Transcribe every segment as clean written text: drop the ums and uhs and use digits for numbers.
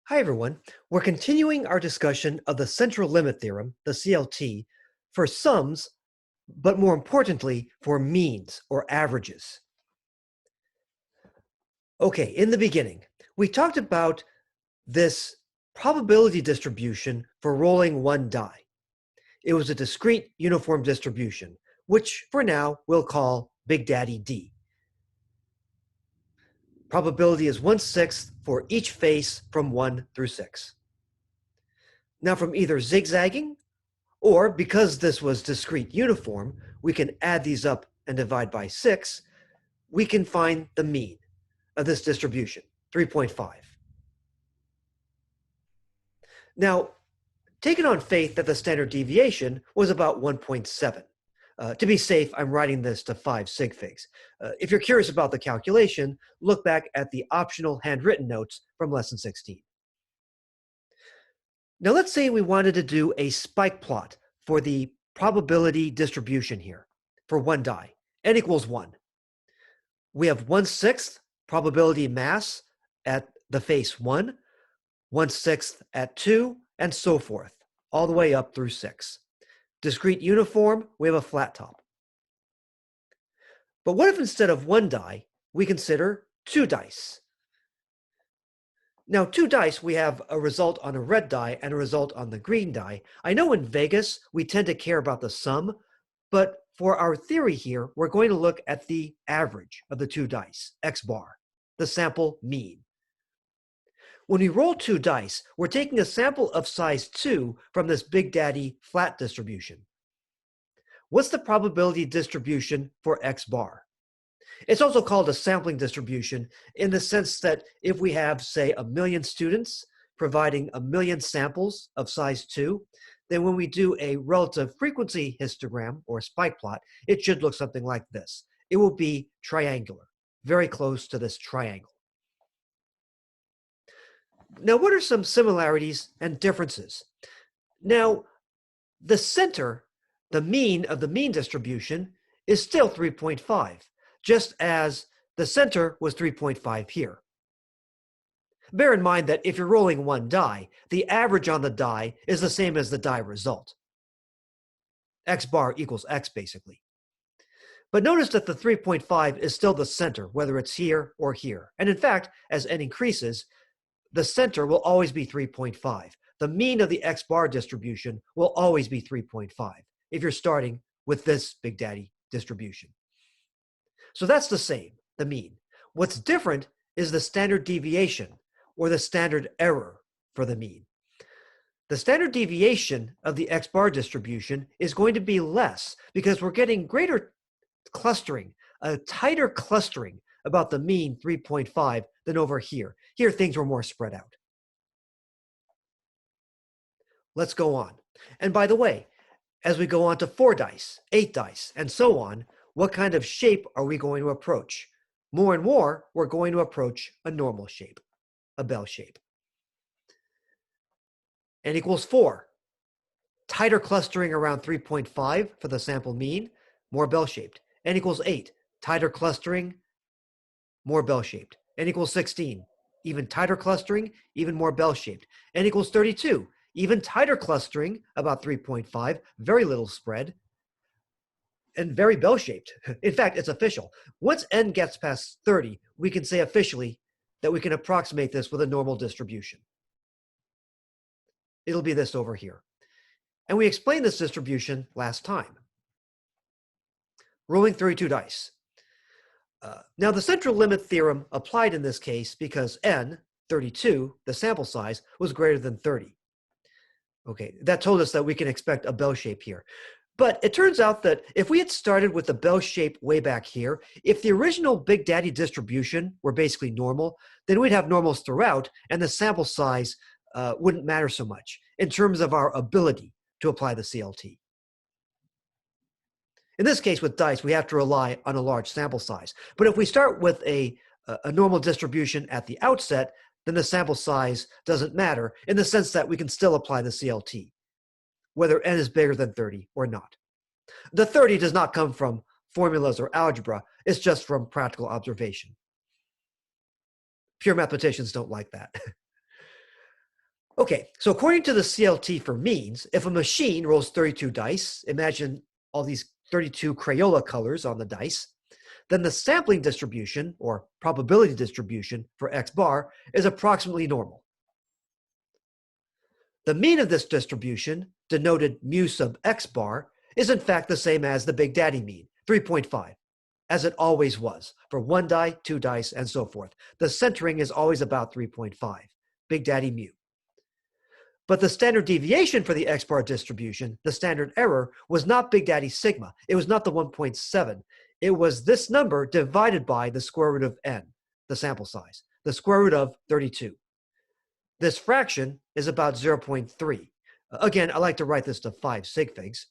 Hi, everyone. We're continuing our discussion of the central limit theorem, the CLT, for sums, but more importantly, for means or averages. Okay, in the beginning, we talked about this probability distribution for rolling one die. It was a discrete uniform distribution, which for now we'll call Big Daddy D. Probability is 1/6 for each face from 1 through 6. Now, from either zigzagging or because this was discrete uniform, we can add these up and divide by 6. We can find the mean of this distribution, 3.5. Now, take it on faith that the standard deviation was about 1.7. To be safe, I'm writing this to 5 sig figs. If you're curious about the calculation, look back at the optional handwritten notes from lesson 16. Now let's say we wanted to do a spike plot for the probability distribution here for one die, n equals 1. We have 1/6 probability mass at the face 1, 1/6 at 2, and so forth, all the way up through 6. Discrete uniform, we have a flat top. But what if instead of one die, we consider 2 dice? Now, 2 dice, we have a result on a red die and a result on the green die. I know in Vegas, we tend to care about the sum, but for our theory here, we're going to look at the average of the 2 dice, x bar, the sample mean. When we roll 2 dice, we're taking a sample of size 2 from this Big Daddy flat distribution. What's the probability distribution for x bar? It's also called a sampling distribution in the sense that if we have, say, 1 million students providing 1 million samples of size 2, then when we do a relative frequency histogram or spike plot, it should look something like this. It will be triangular, very close to this triangle. Now, what are some similarities and differences? Now, the center, the mean of the mean distribution, is still 3.5. just as the center was 3.5 here. Bear in mind that if you're rolling one die, the average on the die is the same as the die result. X bar equals X, basically. But notice that the 3.5 is still the center, whether it's here or here. And in fact, as n increases, the center will always be 3.5. The mean of the X bar distribution will always be 3.5 if you're starting with this Big Daddy distribution. So that's the same, the mean. What's different is the standard deviation, or the standard error for the mean. The standard deviation of the X bar distribution is going to be less because we're getting greater clustering, a tighter clustering about the mean 3.5 than over here. Here things were more spread out. Let's go on. And by the way, as we go on to 4 dice, 8 dice, and so on, what kind of shape are we going to approach? More and more, we're going to approach a normal shape, a bell shape. N equals 4. Tighter clustering around 3.5 for the sample mean, more bell-shaped. N equals 8. Tighter clustering, more bell-shaped. N equals 16. Even tighter clustering, even more bell-shaped. N equals 32. Even tighter clustering, about 3.5, very little spread, and very bell-shaped. In fact, it's official. Once n gets past 30, we can say officially that we can approximate this with a normal distribution. It'll be this over here. And we explained this distribution last time. Rolling 32 dice. Now, the central limit theorem applied in this case because n, 32, the sample size, was greater than 30. Okay, that told us that we can expect a bell shape here. But it turns out that if we had started with the bell shape way back here, if the original Big Daddy distribution were basically normal, then we'd have normals throughout, and the sample size wouldn't matter so much in terms of our ability to apply the CLT. In this case, with dice, we have to rely on a large sample size. But if we start with a normal distribution at the outset, then the sample size doesn't matter in the sense that we can still apply the CLT, whether n is bigger than 30 or not. The 30 does not come from formulas or algebra. It's just from practical observation. Pure mathematicians don't like that. Okay, so according to the CLT for means, if a machine rolls 32 dice, imagine all these 32 Crayola colors on the dice, then the sampling distribution, or probability distribution, for X bar is approximately normal. The mean of this distribution, denoted mu sub X bar, is in fact the same as the Big Daddy mean, 3.5, as it always was, for 1 die, 2 dice, and so forth. The centering is always about 3.5, Big Daddy mu. But the standard deviation for the X-bar distribution, the standard error, was not Big Daddy sigma. It was not the 1.7. It was this number divided by the square root of n, the sample size, the square root of 32. This fraction is about 0.3. Again, I like to write this to 5 sig figs.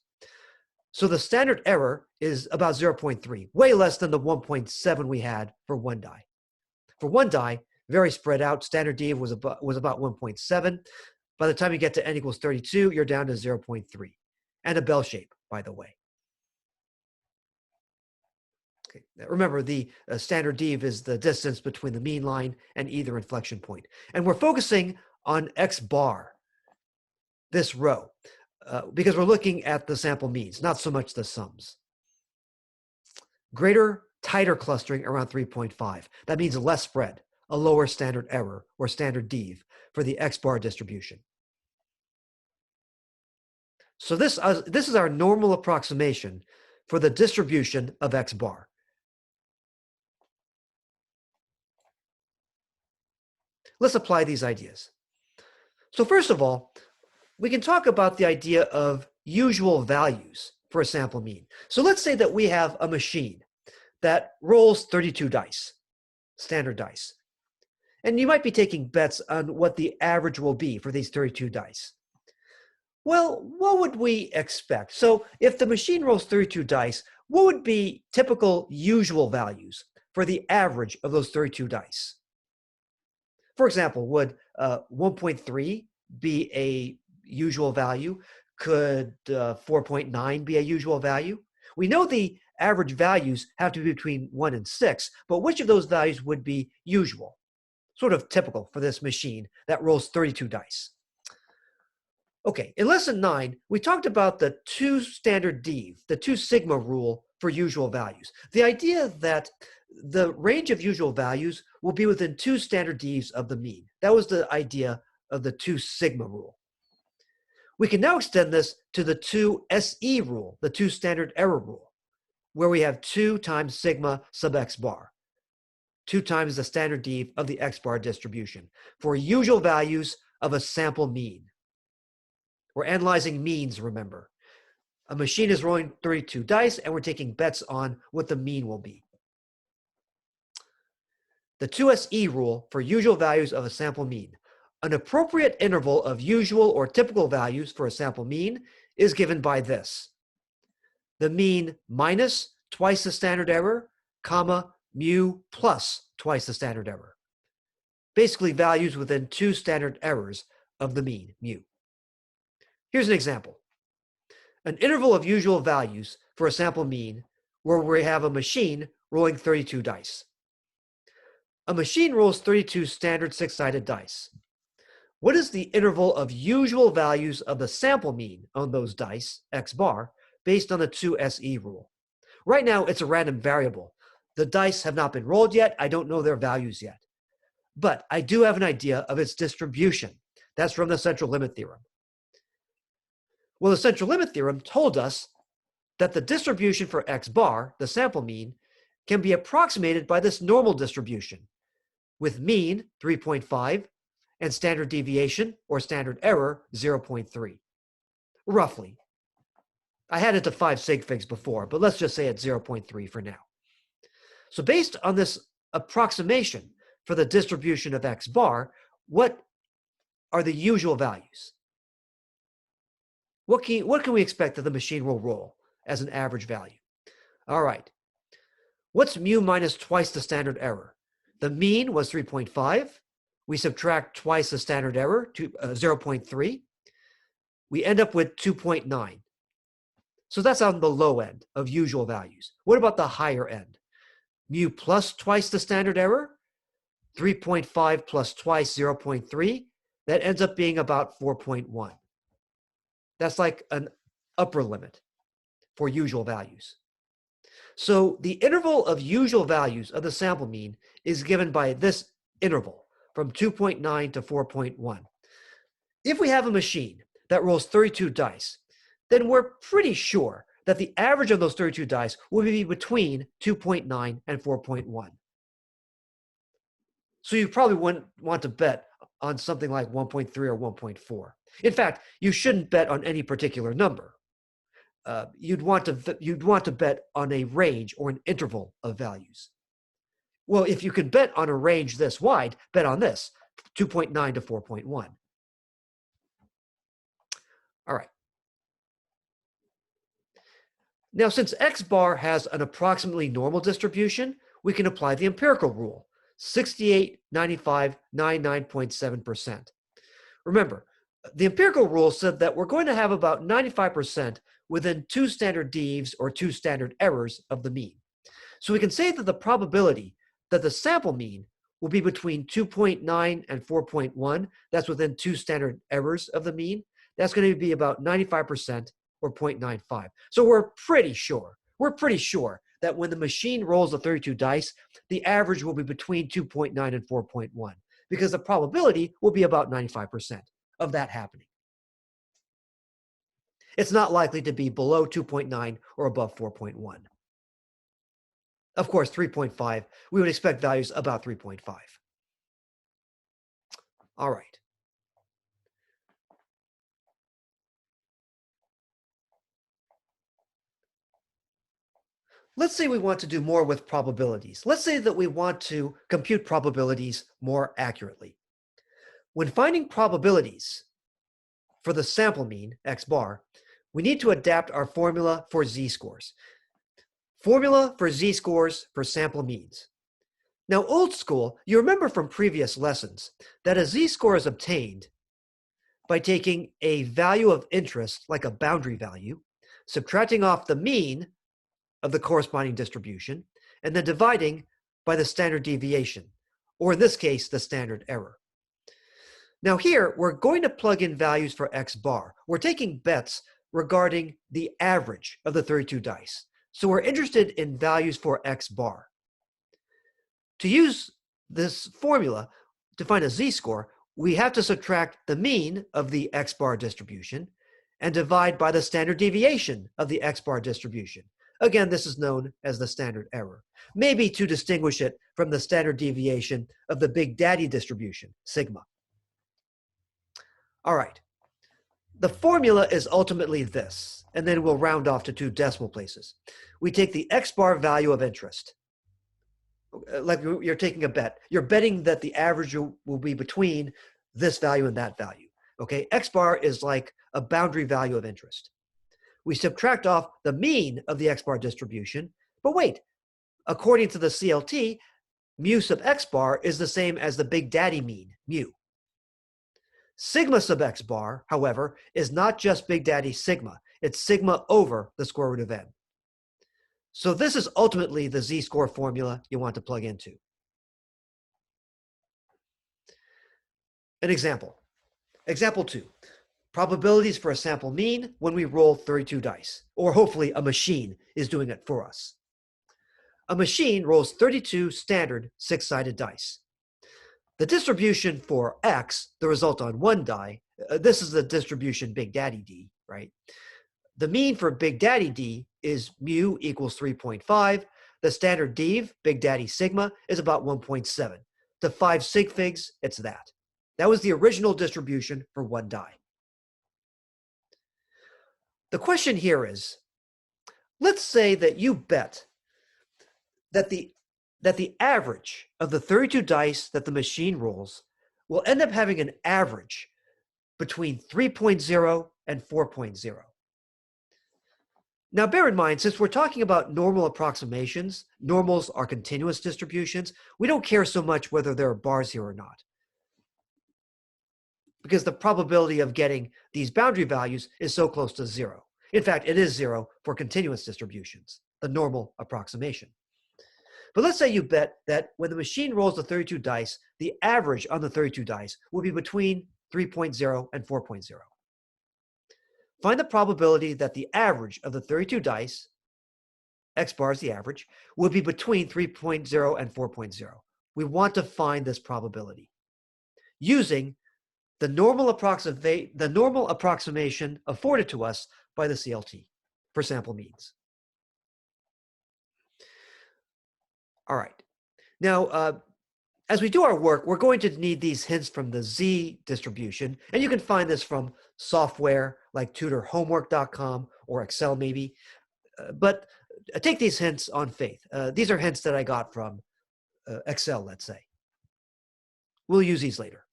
So the standard error is about 0.3, way less than the 1.7 we had for 1 die. For 1 die, very spread out, standard dev was about 1.7. By the time you get to n equals 32, you're down to 0.3. And a bell shape, by the way. Okay. Remember, the standard dev is the distance between the mean line and either inflection point. And we're focusing on X bar, this row, because we're looking at the sample means, not so much the sums. Greater, tighter clustering around 3.5. That means less spread, a lower standard error, or standard dev, for the X bar distribution. So this is our normal approximation for the distribution of X bar. Let's apply these ideas. So first of all, we can talk about the idea of usual values for a sample mean. So let's say that we have a machine that rolls 32 dice, standard dice. And you might be taking bets on what the average will be for these 32 dice. Well, what would we expect? So if the machine rolls 32 dice, what would be typical usual values for the average of those 32 dice? For example, would 1.3 be a usual value? Could 4.9 be a usual value? We know the average values have to be between 1 and 6, but which of those values would be usual? Sort of typical for this machine that rolls 32 dice. Okay, in lesson 9, we talked about the 2 standard dev, the 2 sigma rule for usual values. The idea that the range of usual values will be within 2 standard devs of the mean. That was the idea of the 2 sigma rule. We can now extend this to the 2 SE rule, the 2 standard error rule, where we have 2 times sigma sub X bar, 2 times the standard dev of the X bar distribution for usual values of a sample mean. We're analyzing means, remember. A machine is rolling 32 dice, and we're taking bets on what the mean will be. The 2SE rule for usual values of a sample mean. An appropriate interval of usual or typical values for a sample mean is given by this. The mean minus twice the standard error, comma, mu plus twice the standard error. Basically values within 2 standard errors of the mean, mu. Here's an example. An interval of usual values for a sample mean where we have a machine rolling 32 dice. A machine rolls 32 standard 6-sided dice. What is the interval of usual values of the sample mean on those dice, X bar, based on the 2SE rule? Right now, it's a random variable. The dice have not been rolled yet. I don't know their values yet. But I do have an idea of its distribution. That's from the central limit theorem. Well, the central limit theorem told us that the distribution for X bar, the sample mean, can be approximated by this normal distribution, with mean 3.5 and standard deviation, or standard error, 0.3, roughly. I had it to 5 sig figs before, but let's just say it's 0.3 for now. So based on this approximation for the distribution of X bar, what are the usual values? What can we expect that the machine will roll as an average value? All right. What's mu minus twice the standard error? The mean was 3.5. We subtract twice the standard error, 0.3. We end up with 2.9. So that's on the low end of usual values. What about the higher end? Mu plus twice the standard error, 3.5 plus twice 0.3. that ends up being about 4.1. That's like an upper limit for usual values. So the interval of usual values of the sample mean is given by this interval from 2.9 to 4.1. If we have a machine that rolls 32 dice, then we're pretty sure that the average of those 32 dice will be between 2.9 and 4.1. So you probably wouldn't want to bet on something like 1.3 or 1.4. In fact, you shouldn't bet on any particular number. You'd want to bet on a range or an interval of values. Well, if you can bet on a range this wide, bet on this, 2.9 to 4.1. All right. Now, since X bar has an approximately normal distribution, we can apply the empirical rule, 68, 95, 99.7%. Remember, the empirical rule said that we're going to have about 95% within 2 standard deviations or 2 standard errors of the mean. So we can say that the probability that the sample mean will be between 2.9 and 4.1, that's within 2 standard errors of the mean, that's going to be about 95% or 0.95. So we're pretty sure that when the machine rolls the 32 dice, the average will be between 2.9 and 4.1, because the probability will be about 95% of that happening. It's not likely to be below 2.9 or above 4.1. Of course, 3.5, we would expect values about 3.5. All right. Let's say we want to do more with probabilities. Let's say that we want to compute probabilities more accurately. When finding probabilities for the sample mean, X bar, we need to adapt our formula for z-scores. Formula for z-scores for sample means. Now, old school, you remember from previous lessons that a z-score is obtained by taking a value of interest, like a boundary value, subtracting off the mean of the corresponding distribution, and then dividing by the standard deviation, or in this case, the standard error. Now here, we're going to plug in values for X bar. We're taking bets regarding the average of the 32 dice. So we're interested in values for X bar. To use this formula to find a z-score, we have to subtract the mean of the X bar distribution and divide by the standard deviation of the X bar distribution. Again, this is known as the standard error, maybe to distinguish it from the standard deviation of the Big Daddy distribution, sigma. All right, the formula is ultimately this, and then we'll round off to 2 decimal places. We take the X bar value of interest. Like you're taking a bet. You're betting that the average will be between this value and that value. Okay, X bar is like a boundary value of interest. We subtract off the mean of the X bar distribution, but wait, according to the CLT, mu sub X bar is the same as the Big Daddy mean, mu. Sigma sub X bar, however, is not just Big Daddy sigma, it's sigma over the square root of n. So this is ultimately the z-score formula you want to plug into. An example. Example 2. Probabilities for a sample mean when we roll 32 dice, or hopefully a machine is doing it for us. A machine rolls 32 standard 6-sided dice. The distribution for X, the result on one die, this is the distribution Big Daddy D, right? The mean for Big Daddy D is mu equals 3.5. The standard dev, Big Daddy sigma, is about 1.7. To 5 sig figs, it's that. That was the original distribution for one die. The question here is, let's say that you bet that the average of the 32 dice that the machine rolls will end up having an average between 3.0 and 4.0. Now, bear in mind, since we're talking about normal approximations, normals are continuous distributions, we don't care so much whether there are bars here or not, because the probability of getting these boundary values is so close to 0. In fact, it is 0 for continuous distributions, the normal approximation. But let's say you bet that when the machine rolls the 32 dice, the average on the 32 dice will be between 3.0, and 4.0. Find the probability that the average of the 32 dice, X bar is the average, will be between 3.0 and 4.0. We want to find this probability using the normal approximation afforded to us by the CLT for sample means. All right. Now, as we do our work, we're going to need these hints from the Z distribution, and you can find this from software like tutorhomework.com or Excel maybe, but take these hints on faith. These are hints that I got from Excel, let's say. We'll use these later.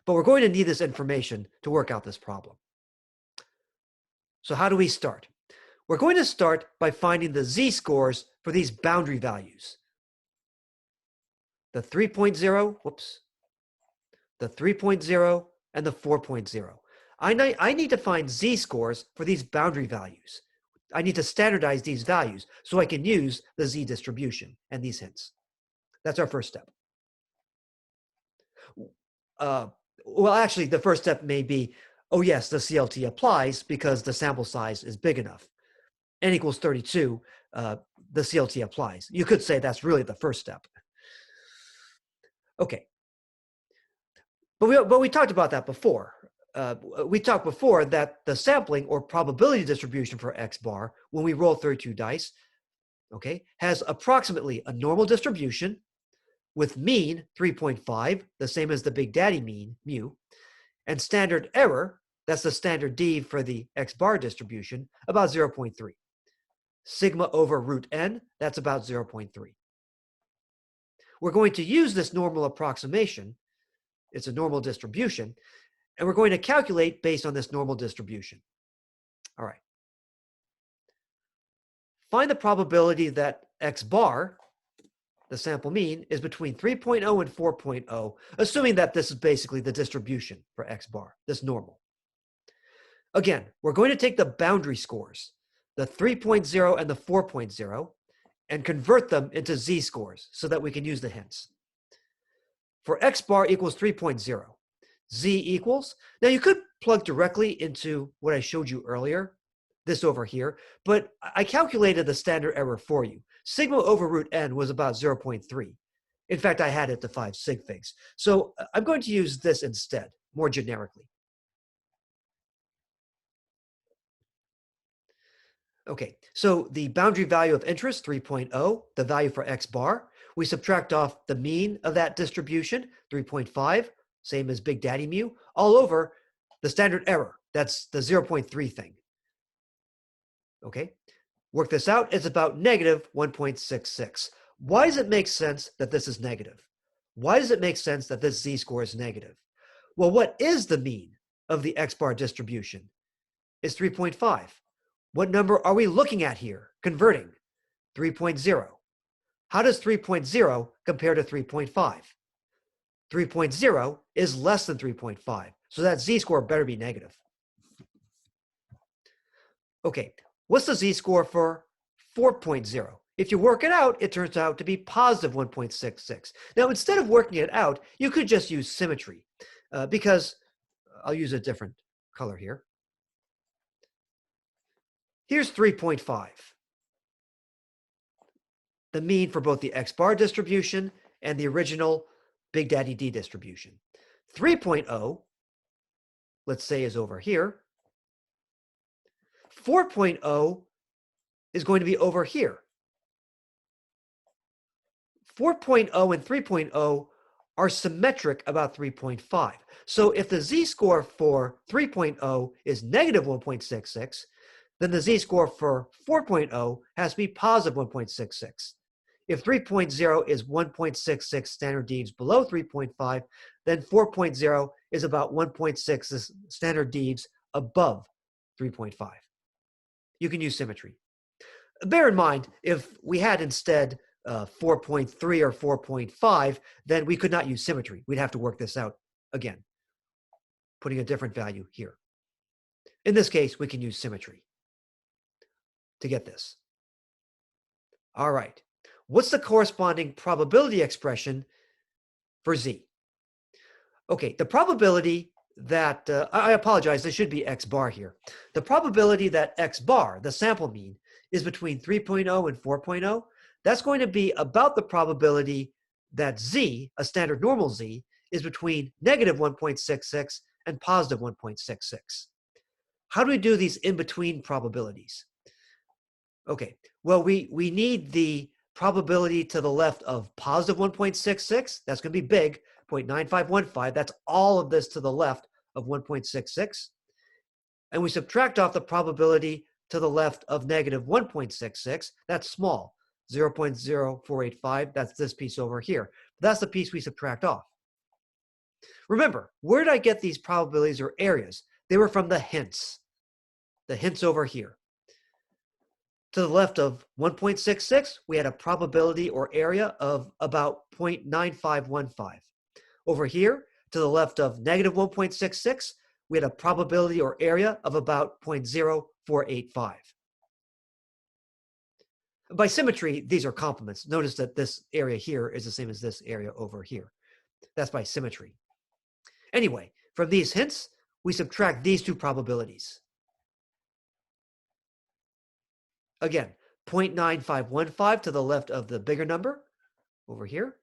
But we're going to need this information to work out this problem. So how do we start? We're going to start by finding the Z-scores for these boundary values. The 3.0, the 3.0, and the 4.0. I need to find Z-scores for these boundary values. I need to standardize these values so I can use the Z distribution and these hints. That's our first step. Well, actually, the first step may be, oh yes, the CLT applies because the sample size is big enough. N equals 32, the CLT applies. You could say that's really the first step. Okay. But we talked about that before. We talked before that the sampling or probability distribution for X bar, when we roll 32 dice, okay, has approximately a normal distribution with mean 3.5, the same as the Big Daddy mean, mu, and standard error, that's the standard D for the X bar distribution, about 0.3. Sigma over root n, that's about 0.3. We're going to use this normal approximation, it's a normal distribution, and we're going to calculate based on this normal distribution. All right. Find the probability that X bar, the sample mean, is between 3.0 and 4.0, assuming that this is basically the distribution for X bar, this normal. Again, we're going to take the boundary scores, the 3.0 and the 4.0, and convert them into Z-scores so that we can use the hints. For X bar equals 3.0, Z equals, now you could plug directly into what I showed you earlier, this over here, but I calculated the standard error for you. Sigma over root n was about 0.3. In fact, I had it to 5 sig figs. So I'm going to use this instead, more generically. Okay, so the boundary value of interest, 3.0, the value for X bar, we subtract off the mean of that distribution, 3.5, same as Big Daddy mu, all over the standard error, that's the 0.3 thing. Okay, work this out, it's about negative 1.66. Why does it make sense that this is negative? Why does it make sense that this Z-score is negative? Well, what is the mean of the X bar distribution? It's 3.5. What number are we looking at here? Converting, 3.0. How does 3.0 compare to 3.5? 3.0 is less than 3.5, so that Z-score better be negative. Okay, what's the Z-score for 4.0? If you work it out, it turns out to be positive 1.66. Now, instead of working it out, you could just use symmetry, because I'll use a different color here. Here's 3.5. The mean for both the X bar distribution and the original Big Daddy D distribution. 3.0, let's say, is over here. 4.0 is going to be over here. 4.0 and 3.0 are symmetric about 3.5. So if the Z-score for 3.0 is negative 1.66, then the Z-score for 4.0 has to be positive 1.66. If 3.0 is 1.66 standard deviations below 3.5, then 4.0 is about 1.6 standard deviations above 3.5. You can use symmetry. Bear in mind, if we had instead 4.3 or 4.5, then we could not use symmetry. We'd have to work this out again, putting a different value here. In this case, we can use symmetry to get this. All right. What's the corresponding probability expression for Z? Okay, the probability that, I apologize, there should be x bar here. The probability that x bar, the sample mean, is between 3.0 and 4.0, that's going to be about the probability that z, a standard normal z, is between negative 1.66 and positive 1.66. How do we do these in-between probabilities? Okay, well, we need the probability to the left of positive 1.66. That's going to be big, 0.9515. That's all of this to the left of 1.66. And we subtract off the probability to the left of negative 1.66. That's small, 0.0485. That's this piece over here. That's the piece we subtract off. Remember, where did I get these probabilities or areas? They were from the hints over here. To the left of 1.66, we had a probability or area of about 0.9515. Over here, to the left of negative 1.66, we had a probability or area of about 0.0485. By symmetry, these are complements. Notice that this area here is the same as this area over here. That's by symmetry. Anyway, from these hints, we subtract these two probabilities. Again, 0.9515 to the left of the bigger number over here.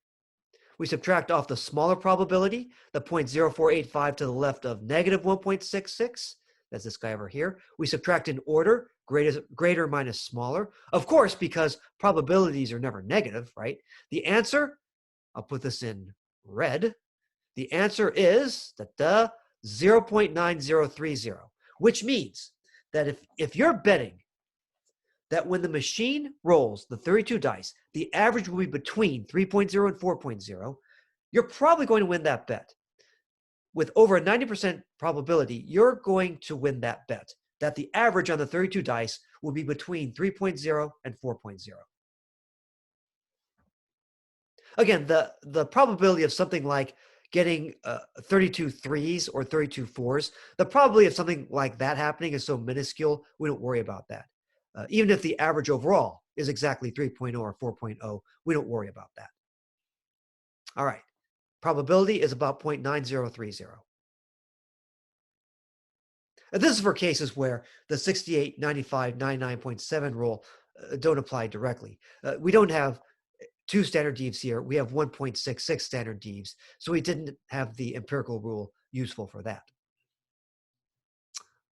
We subtract off the smaller probability, the 0.0485 to the left of negative 1.66. That's this guy over here. We subtract in order, greater minus smaller. Of course, because probabilities are never negative, right? The answer, I'll put this in red. The answer is 0.9030, which means that if you're betting that when the machine rolls the 32 dice, the average will be between 3.0 and 4.0, you're probably going to win that bet. With over a 90% probability, you're going to win that bet, that the average on the 32 dice will be between 3.0 and 4.0. Again, the probability of something like getting 32 threes or 32 fours, the probability of something like that happening is so minuscule, we don't worry about that. Even if the average overall is exactly 3.0 or 4.0, we don't worry about that. All right, probability is about 0.9030. This is for cases where the 68, 95, 99.7 rule don't apply directly. We don't have 2 standard deviations here. We have 1.66 standard deviations, so we didn't have the empirical rule useful for that.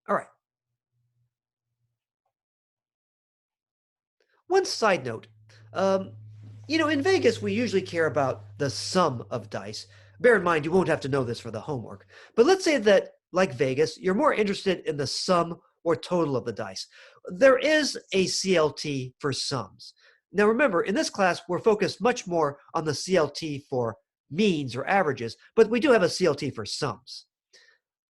All right. One side note, in Vegas, we usually care about the sum of dice. Bear in mind, you won't have to know this for the homework. But let's say that, like Vegas, you're more interested in the sum or total of the dice. There is a CLT for sums. Now remember, in this class, we're focused much more on the CLT for means or averages, but we do have a CLT for sums.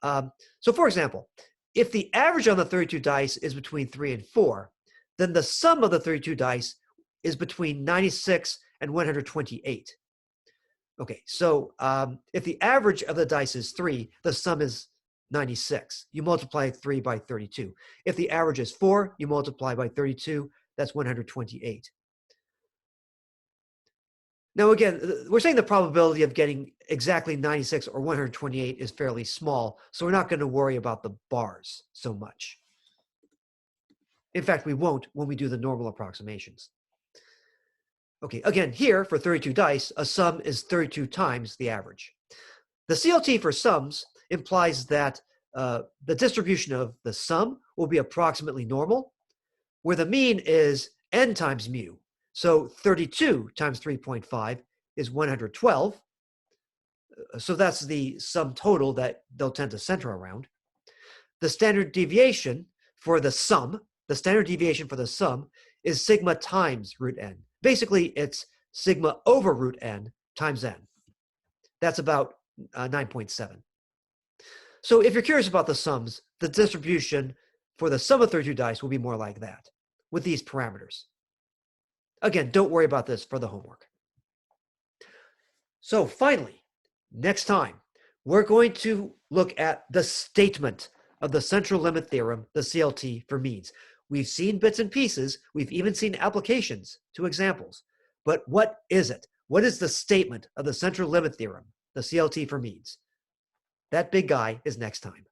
So for example, if the average on the 32 dice is between 3 and 4, then the sum of the 32 dice is between 96 and 128. Okay, so if the average of the dice is 3, the sum is 96. You multiply 3 by 32. If the average is 4, you multiply by 32. That's 128. Now again, we're saying the probability of getting exactly 96 or 128 is fairly small, so we're not going to worry about the bars so much. In fact, we won't when we do the normal approximations. Okay, again, here for 32 dice, a sum is 32 times the average. The CLT for sums implies that the distribution of the sum will be approximately normal, where the mean is n times mu. So 32 times 3.5 is 112. So that's the sum total that they'll tend to center around. The standard deviation for the sum, is sigma times root n. Basically, it's sigma over root n times n. That's about 9.7. So if you're curious about the sums, the distribution for the sum of 32 dice will be more like that, with these parameters. Again, don't worry about this for the homework. So finally, next time, we're going to look at the statement of the central limit theorem, the CLT for means. We've seen bits and pieces. We've even seen applications to examples. But what is it? What is the statement of the central limit theorem, the CLT for means? That big guy is next time.